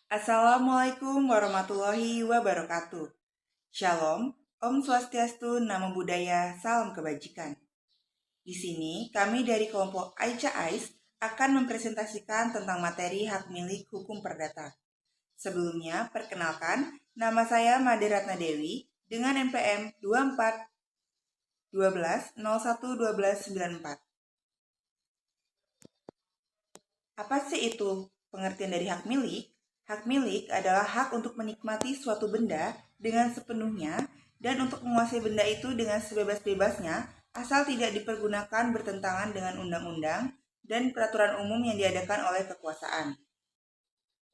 Assalamualaikum warahmatullahi wabarakatuh. Shalom, Om Swastiastu, Namo Buddhaya, Salam Kebajikan. Di sini, kami dari kelompok Aicha Ais akan mempresentasikan tentang materi hak milik hukum perdata. Sebelumnya, perkenalkan, nama saya Made Ratna Dewi dengan NPM 24 12 01 12 94. Apa sih itu pengertian dari hak milik? Hak milik adalah hak untuk menikmati suatu benda dengan sepenuhnya dan untuk menguasai benda itu dengan sebebas-bebasnya asal tidak dipergunakan bertentangan dengan undang-undang dan peraturan umum yang diadakan oleh kekuasaan.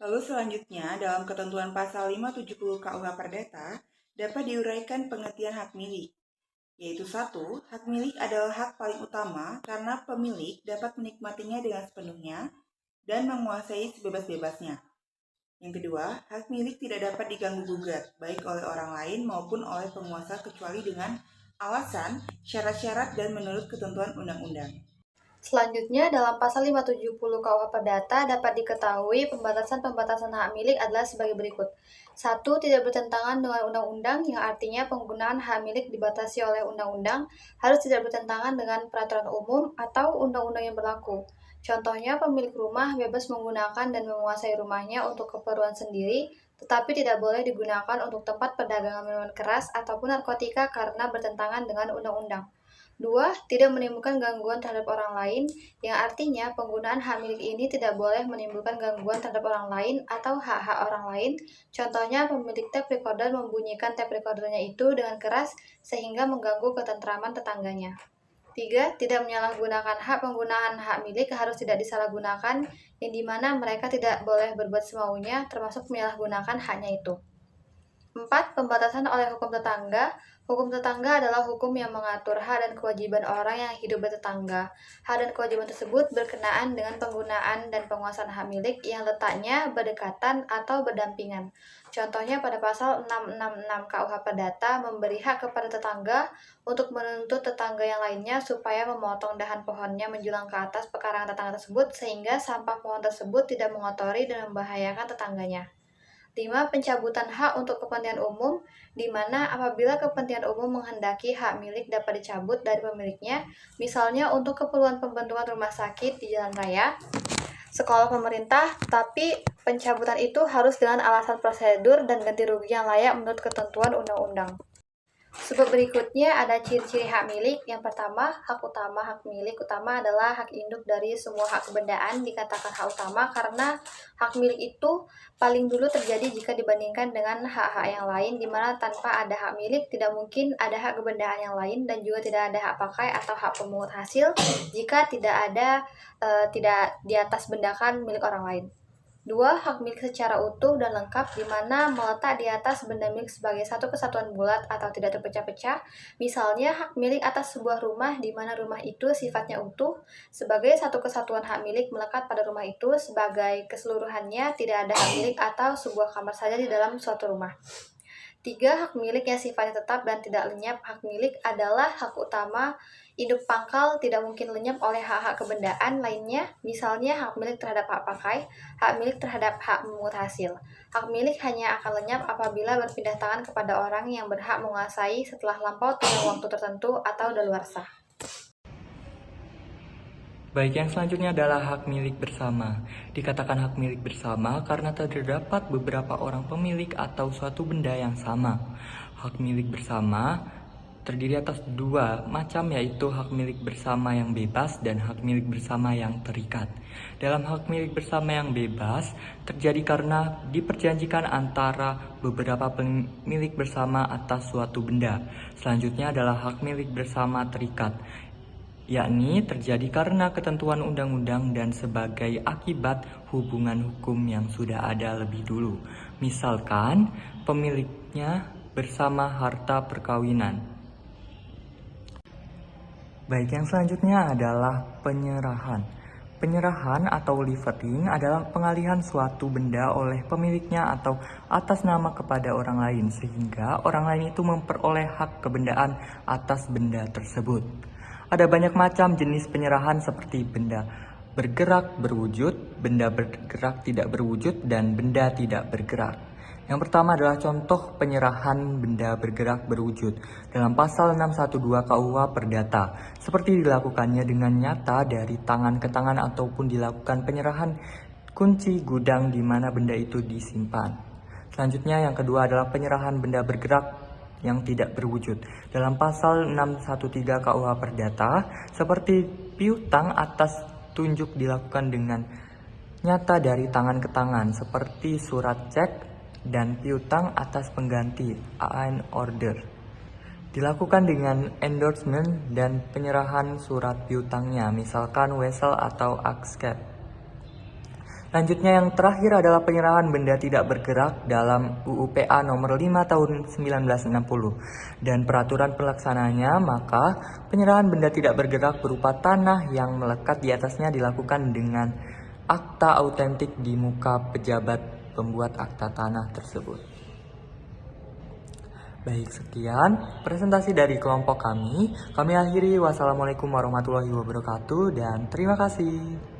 Lalu selanjutnya, dalam ketentuan pasal 570 KUH Perdata dapat diuraikan pengertian hak milik, yaitu 1. Hak milik adalah hak paling utama karena pemilik dapat menikmatinya dengan sepenuhnya dan menguasai sebebas-bebasnya. Yang kedua, hak milik tidak dapat diganggu-gugat, baik oleh orang lain maupun oleh penguasa kecuali dengan alasan, syarat-syarat, dan menurut ketentuan undang-undang. Selanjutnya, dalam pasal 570 KUH Perdata dapat diketahui pembatasan-pembatasan hak milik adalah sebagai berikut. 1. Tidak bertentangan dengan undang-undang, yang artinya penggunaan hak milik dibatasi oleh undang-undang harus tidak bertentangan dengan peraturan umum atau undang-undang yang berlaku. Contohnya, pemilik rumah bebas menggunakan dan menguasai rumahnya untuk keperluan sendiri, tetapi tidak boleh digunakan untuk tempat perdagangan minuman keras ataupun narkotika karena bertentangan dengan undang-undang. 2. Tidak menimbulkan gangguan terhadap orang lain, yang artinya penggunaan hak milik ini tidak boleh menimbulkan gangguan terhadap orang lain atau hak-hak orang lain. Contohnya, pemilik tape recorder membunyikan tape recordernya itu dengan keras sehingga mengganggu ketentraman tetangganya. 3. Tidak menyalahgunakan hak. Penggunaan hak milik harus tidak disalahgunakan, yang dimana mereka tidak boleh berbuat semaunya, termasuk menyalahgunakan haknya itu. 4. Pembatasan oleh hukum tetangga. Hukum tetangga adalah hukum yang mengatur hak dan kewajiban orang yang hidup bertetangga. Hak dan kewajiban tersebut berkenaan dengan penggunaan dan penguasaan hak milik yang letaknya berdekatan atau berdampingan. Contohnya pada pasal 666 KUH Perdata memberi hak kepada tetangga untuk menuntut tetangga yang lainnya supaya memotong dahan pohonnya menjulang ke atas pekarangan tetangga tersebut sehingga sampah pohon tersebut tidak mengotori dan membahayakan tetangganya. 5. Pencabutan hak untuk kepentingan umum, di mana apabila kepentingan umum menghendaki hak milik dapat dicabut dari pemiliknya, misalnya untuk keperluan pembentukan rumah sakit di jalan raya, sekolah pemerintah, tapi pencabutan itu harus dengan alasan prosedur dan ganti rugi yang layak menurut ketentuan undang-undang. Sebab berikutnya ada ciri-ciri hak milik. Yang pertama, hak utama. Hak milik utama adalah hak induk dari semua hak kebendaan. Dikatakan hak utama karena hak milik itu paling dulu terjadi jika dibandingkan dengan hak-hak yang lain, di mana tanpa ada hak milik tidak mungkin ada hak kebendaan yang lain, dan juga tidak ada hak pakai atau hak pemungut hasil jika tidak di atas bendakan milik orang lain. 2. Hak milik secara utuh dan lengkap, di mana meletak di atas benda milik sebagai satu kesatuan bulat atau tidak terpecah-pecah. Misalnya, hak milik atas sebuah rumah, di mana rumah itu sifatnya utuh, sebagai satu kesatuan hak milik melekat pada rumah itu sebagai keseluruhannya, tidak ada hak milik atau sebuah kamar saja di dalam suatu rumah. 3. Hak milik yang sifatnya tetap dan tidak lenyap. Hak milik adalah hak utama, induk pangkal, tidak mungkin lenyap oleh hak-hak kebendaan lainnya, misalnya hak milik terhadap hak pakai, hak milik terhadap hak memungut hasil. Hak milik hanya akan lenyap apabila berpindah tangan kepada orang yang berhak menguasai setelah lampau tenggang waktu tertentu atau daluarsa. Baik, yang selanjutnya adalah hak milik bersama. Dikatakan hak milik bersama karena terdapat beberapa orang pemilik atau suatu benda yang sama. Hak milik bersama terdiri atas dua macam, yaitu hak milik bersama yang bebas dan hak milik bersama yang terikat. Dalam hak milik bersama yang bebas terjadi karena diperjanjikan antara beberapa pemilik bersama atas suatu benda. Selanjutnya adalah hak milik bersama terikat, yakni terjadi karena ketentuan undang-undang dan sebagai akibat hubungan hukum yang sudah ada lebih dulu. Misalkan pemiliknya bersama harta perkawinan. Baik, yang selanjutnya adalah penyerahan. Penyerahan atau leaving adalah pengalihan suatu benda oleh pemiliknya atau atas nama kepada orang lain, sehingga orang lain itu memperoleh hak kebendaan atas benda tersebut. Ada banyak macam jenis penyerahan seperti benda bergerak berwujud, benda bergerak tidak berwujud, dan benda tidak bergerak. Yang pertama adalah contoh penyerahan benda bergerak berwujud dalam pasal 612 KUH Perdata, seperti dilakukannya dengan nyata dari tangan ke tangan ataupun dilakukan penyerahan kunci gudang di mana benda itu disimpan. Selanjutnya yang kedua adalah penyerahan benda bergerak yang tidak berwujud dalam pasal 613 KUH Perdata, seperti piutang atas tunjuk dilakukan dengan nyata dari tangan ke tangan, seperti surat cek dan piutang atas pengganti (AN order) dilakukan dengan endorsement dan penyerahan surat piutangnya, misalkan wesel atau aksket. Selanjutnya yang terakhir adalah penyerahan benda tidak bergerak dalam UU PA nomor 5 tahun 1960 dan peraturan pelaksanaannya. Maka penyerahan benda tidak bergerak berupa tanah yang melekat di atasnya dilakukan dengan akta autentik di muka pejabat pembuat akta tanah tersebut. Baik, sekian presentasi dari kelompok kami. Kami akhiri. Wassalamualaikum warahmatullahi wabarakatuh dan terima kasih.